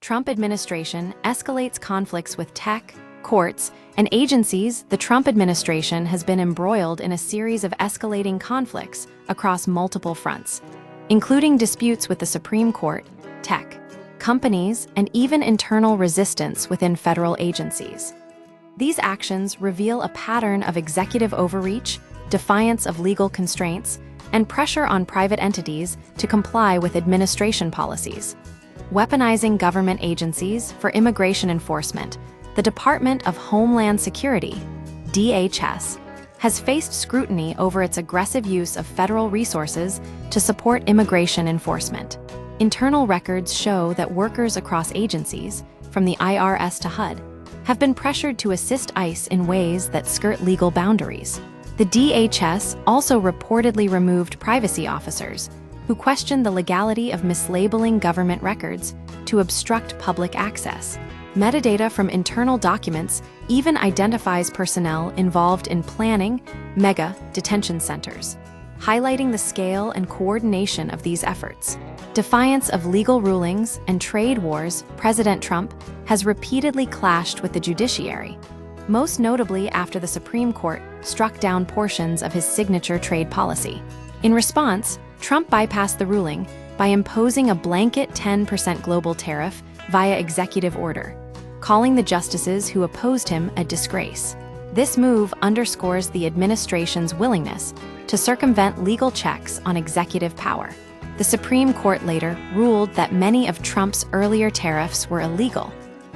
Trump administration escalates conflicts with tech, courts, and agencies. The Trump administration has been embroiled in a series of escalating conflicts across multiple fronts, including disputes with the Supreme Court, tech, companies, and even internal resistance within federal agencies. These actions reveal a pattern of executive overreach, defiance of legal constraints, and pressure on private entities to comply with administration policies. Weaponizing government agencies for immigration enforcement, the Department of Homeland Security, DHS, has faced scrutiny over its aggressive use of federal resources to support immigration enforcement. Internal records show that workers across agencies, from the IRS to HUD, have been pressured to assist ICE in ways that skirt legal boundaries. The DHS also reportedly removed privacy officers who questioned the legality of mislabeling government records to obstruct public access. Metadata from internal documents even identifies personnel involved in planning mega detention centers, highlighting the scale and coordination of these efforts. Defiance of legal rulings and trade wars, President Trump has repeatedly clashed with the judiciary, most notably after the Supreme Court struck down portions of his signature trade policy. In response, Trump bypassed the ruling by imposing a blanket 10% global tariff via executive order, calling the justices who opposed him a disgrace. This move underscores the administration's willingness to circumvent legal checks on executive power. The Supreme Court later ruled that many of Trump's earlier tariffs were illegal,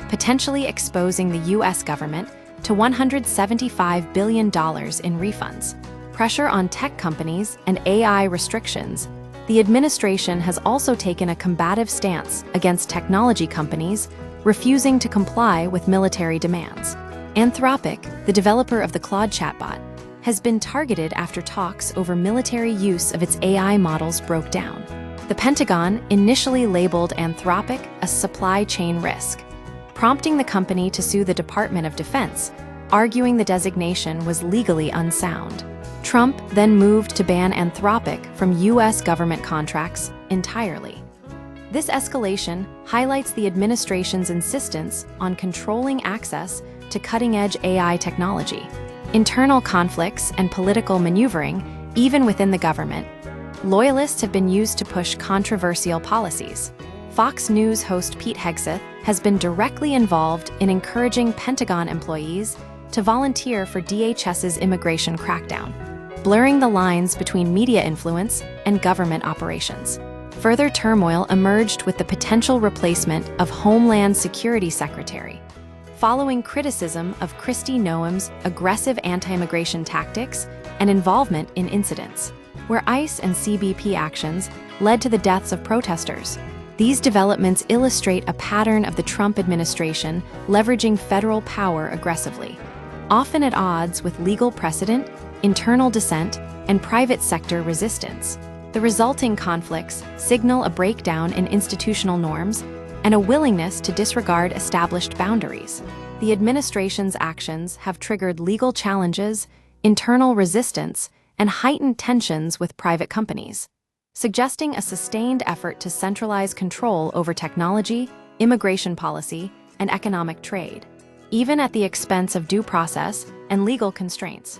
potentially exposing the U.S. government to $175 billion in refunds. Pressure on tech companies and AI restrictions. The administration has also taken a combative stance against technology companies refusing to comply with military demands. Anthropic, the developer of the Claude chatbot, has been targeted after talks over military use of its AI models broke down. The Pentagon initially labeled Anthropic a supply chain risk, prompting the company to sue the Department of Defense, arguing the designation was legally unsound. Trump then moved to ban Anthropic from U.S. government contracts entirely. This escalation highlights the administration's insistence on controlling access to cutting-edge AI technology. Internal conflicts and political maneuvering, even within the government. Loyalists have been used to push controversial policies. Fox News host Pete Hegseth has been directly involved in encouraging Pentagon employees to volunteer for DHS's immigration crackdown, blurring the lines between media influence and government operations. Further turmoil emerged with the potential replacement of Homeland Security Secretary, following criticism of Kristi Noem's aggressive anti-immigration tactics and involvement in incidents where ICE and CBP actions led to the deaths of protesters. These developments illustrate a pattern of the Trump administration leveraging federal power aggressively, often at odds with legal precedent, internal dissent, and private sector resistance. The resulting conflicts signal a breakdown in institutional norms and a willingness to disregard established boundaries. The administration's actions have triggered legal challenges, internal resistance, and heightened tensions with private companies, suggesting a sustained effort to centralize control over technology, immigration policy, and economic trade, even at the expense of due process and legal constraints.